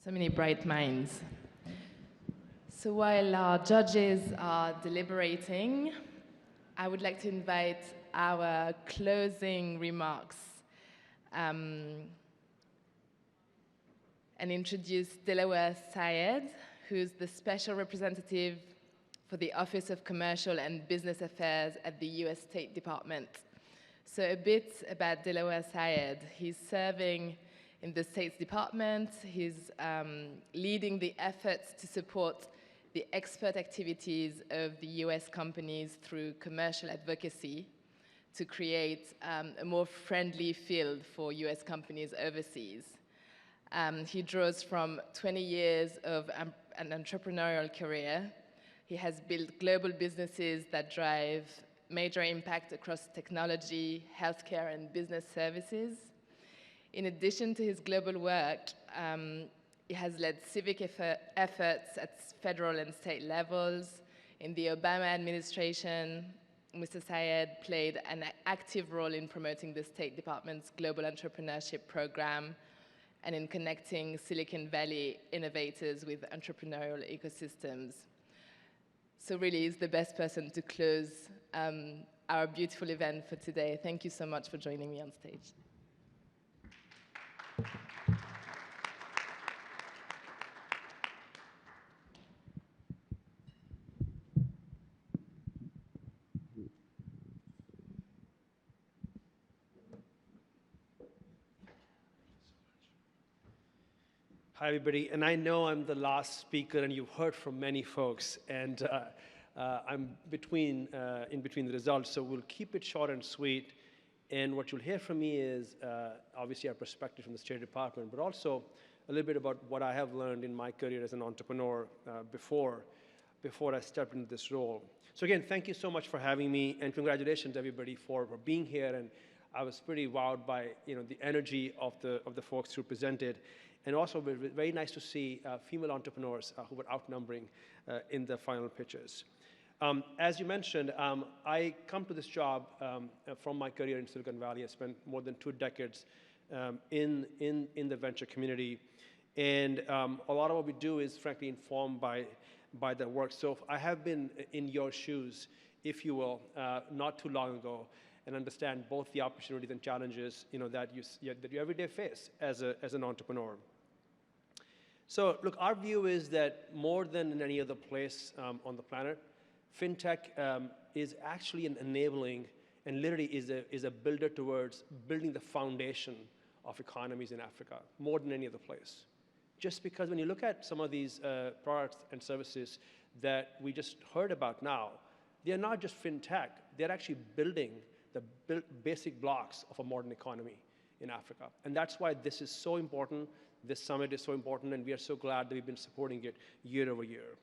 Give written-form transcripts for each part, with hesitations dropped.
So many bright minds. So while our judges are deliberating, I would like to invite our closing remarks and introduce Delaware Syed, who's the special representative for the Office of Commercial and Business Affairs at the US State Department. So a bit about Delaware Syed. He's serving in the State Department. He's leading the efforts to support the export activities of the US companies through commercial advocacy to create a more friendly field for US companies overseas. He draws from 20 years of an entrepreneurial career. He has built global businesses that drive major impact across technology, healthcare, and business services. In addition to his global work, he has led civic efforts at federal and state levels. In the Obama administration, Mr. Syed played an active role in promoting the State Department's Global Entrepreneurship Program and in connecting Silicon Valley innovators with entrepreneurial ecosystems. So really, he's the best person to close our beautiful event for today. Thank you so much for joining me on stage. Hi, everybody. And I know I'm the last speaker, and you've heard from many folks. And I'm in between the results, so we'll keep it short and sweet. And what you'll hear from me is obviously our perspective from the State Department, but also a little bit about what I have learned in my career as an entrepreneur before I stepped into this role. So again, thank you so much for having me, and congratulations, everybody, for being here. And I was pretty wowed by the energy of the folks who presented. And also, very nice to see female entrepreneurs who were outnumbering in the final pitches. As you mentioned, I come to this job from my career in Silicon Valley. I spent more than 2 decades in the venture community. And a lot of what we do is, frankly, informed by the work. So I have been in your shoes, if you will, not too long ago, and understand both the opportunities and challenges that you every day face as an entrepreneur. So look, our view is that more than in any other place on the planet, fintech is actually an enabling and literally is a builder towards building the foundation of economies in Africa, more than any other place. Just because when you look at some of these products and services that we just heard about now, they're not just fintech, they're actually building the basic blocks of a modern economy in Africa. And that's why this is so important. This summit is so important, and we are so glad that we've been supporting it year over year.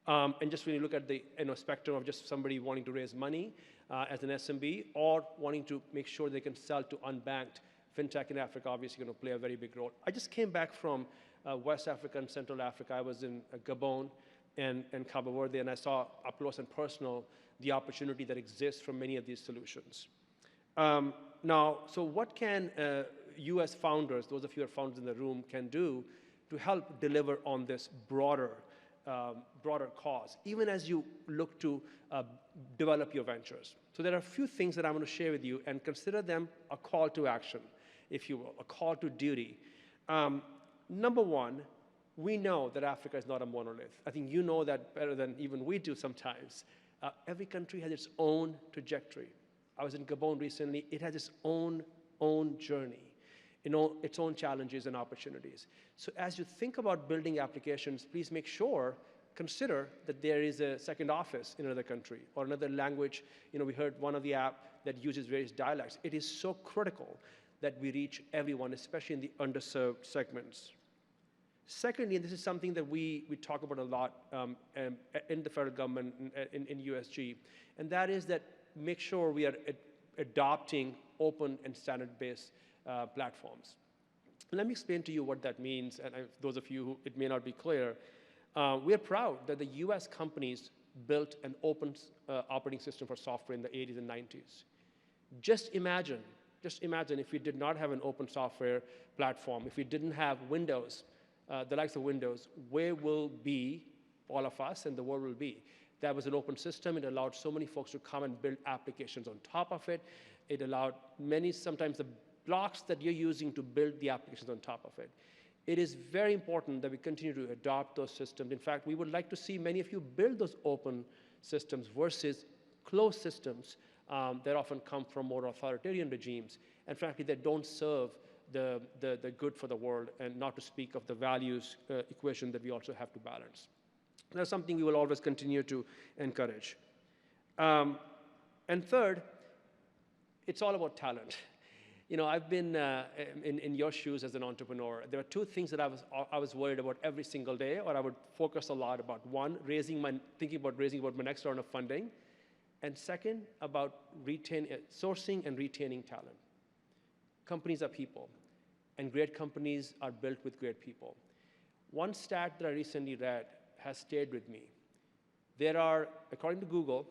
And just when you look at the spectrum of just somebody wanting to raise money as an SMB or wanting to make sure they can sell to unbanked fintech in Africa, obviously going to play a very big role. I just came back from West Africa and Central Africa. I was in Gabon and Cabo Verde, and I saw up close and personal the opportunity that exists from many of these solutions. Now, so what can US founders, those of you who are founders in the room, can do to help deliver on this broader cause, even as you look to develop your ventures? So there are a few things that I'm going to share with you, and consider them a call to action, if you will, a call to duty. Number one, we know that Africa is not a monolith. I think you know that better than even we do sometimes. Every country has its own trajectory. I was in Gabon recently. It has its own journey, its own challenges and opportunities. So as you think about building applications, please consider that there is a second office in another country or another language. We heard one of the app that uses various dialects. It is so critical that we reach everyone, especially in the underserved segments. Secondly, and this is something that we talk about a lot in the federal government, in USG, and that is that make sure we are adopting open and standard-based platforms. Let me explain to you what that means, and those of you who it may not be clear. We are proud that the US companies built an open operating system for software in the 80s and 90s. Just imagine if we did not have an open software platform, if we didn't have Windows the likes of Windows, where will be all of us and the world will be? That was an open system. It allowed so many folks to come and build applications on top of it. It allowed many, sometimes the blocks that you're using to build the applications on top of it. It is very important that we continue to adopt those systems. In fact, we would like to see many of you build those open systems versus closed systems that often come from more authoritarian regimes. And frankly, that don't serve the good for the world, and not to speak of the values equation that we also have to balance. That's something we will always continue to encourage. And third, it's all about talent. You know, I've been in your shoes as an entrepreneur. There are two things that I was worried about every single day, or I would focus a lot about. One, thinking about raising my next round of funding, and second, about sourcing and retaining talent. Companies are people, and great companies are built with great people. One stat that I recently read has stayed with me. There are, according to Google,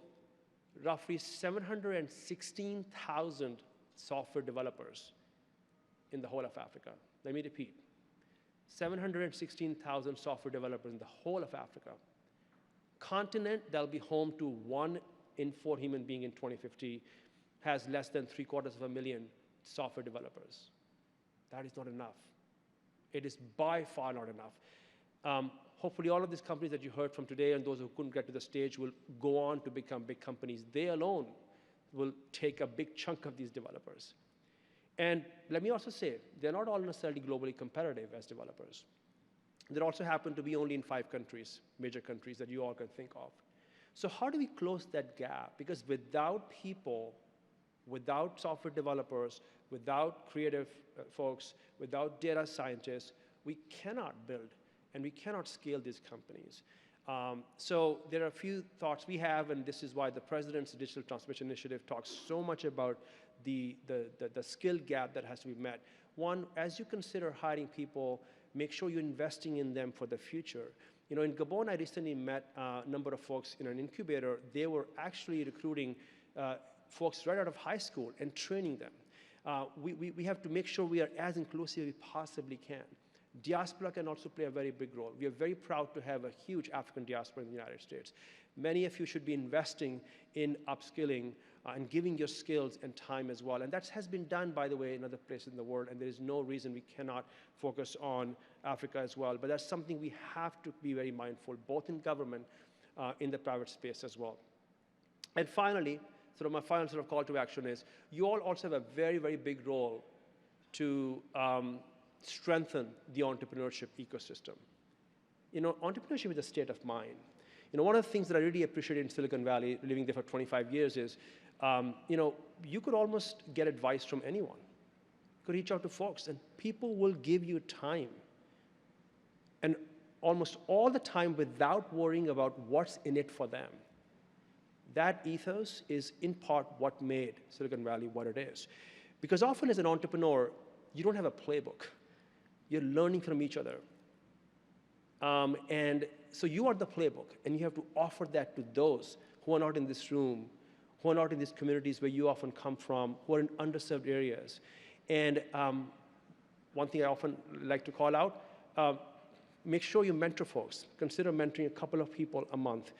roughly 716,000 software developers in the whole of Africa. Let me repeat, 716,000 software developers in the whole of Africa. Continent that'll be home to 1 in 4 human beings in 2050 has less than 750,000 software developers. That is not enough. It is by far not enough. Hopefully all of these companies that you heard from today and those who couldn't get to the stage will go on to become big companies. They alone will take a big chunk of these developers. And let me also say, they're not all necessarily globally competitive as developers. They also happen to be only in 5 countries, major countries that you all can think of. So how do we close that gap? Because without people, without software developers, without creative folks, without data scientists, we cannot build and we cannot scale these companies. So there are a few thoughts we have, and this is why the President's Digital Transformation Initiative talks so much about the skill gap that has to be met. One, as you consider hiring people, make sure you're investing in them for the future. You know, in Gabon, I recently met a number of folks in an incubator. They were actually recruiting folks right out of high school and training them. We have to make sure we are as inclusive as we possibly can. Diaspora can also play a very big role. We are very proud to have a huge African diaspora in the United States. Many of you should be investing in upskilling and giving your skills and time as well. And that has been done, by the way, in other places in the world, and there is no reason we cannot focus on Africa as well. But that's something we have to be very mindful, both in government, in the private space as well. And finally, sort of my final sort of call to action is, you all also have a very, very big role to strengthen the entrepreneurship ecosystem. You know, entrepreneurship is a state of mind. You know, one of the things that I really appreciate in Silicon Valley, living there for 25 years, is, you know, you could almost get advice from anyone. You could reach out to folks, and people will give you time. And almost all the time without worrying about what's in it for them. That ethos is in part what made Silicon Valley what it is. Because often as an entrepreneur, you don't have a playbook. You're learning from each other. And so you are the playbook, and you have to offer that to those who are not in this room, who are not in these communities where you often come from, who are in underserved areas. And one thing I often like to call out, make sure you mentor folks. Consider mentoring a couple of people a month.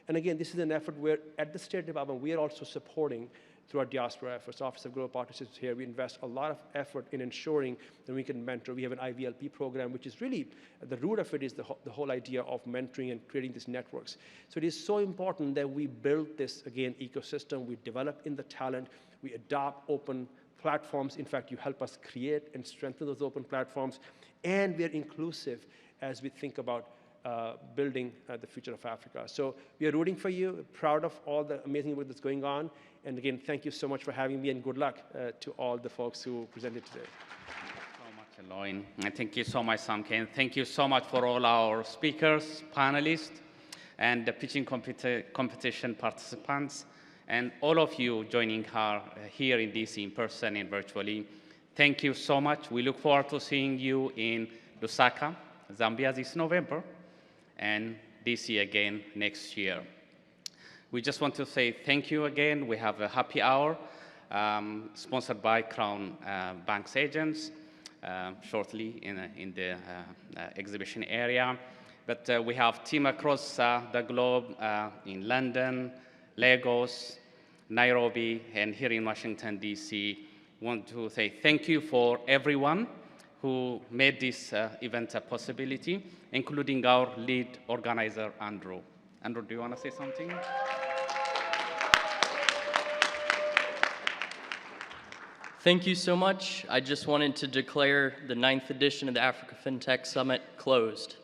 And again, this is an effort where at the State Department, we are also supporting through our diaspora efforts. Office of Global Partnerships here, we invest a lot of effort in ensuring that we can mentor. We have an IVLP program, which is really, at the root of it is the whole idea of mentoring and creating these networks. So it is so important that we build this, again, ecosystem. We develop in the talent. We adopt open platforms. In fact, you help us create and strengthen those open platforms. And we are inclusive as we think about building the future of Africa. So we are rooting for you, proud of all the amazing work that's going on. And again, thank you so much for having me, and good luck to all the folks who presented today. Thank you so much, Eloin. And thank you so much, Samken. Thank you so much for all our speakers, panelists, and the pitching competition participants, and all of you joining her here in DC in person and virtually. Thank you so much. We look forward to seeing you in Lusaka, Zambia this November, and DC again next year. We just want to say thank you again. We have a happy hour sponsored by Crown Bank's agents. shortly in the exhibition area. But we have team across the globe in London, Lagos, Nairobi, and here in Washington, D.C. Want to say thank you for everyone who made this event a possibility, including our lead organizer, Andrew. Andrew, do you want to say something? Thank you so much. I just wanted to declare the 9th edition of the Africa FinTech Summit closed.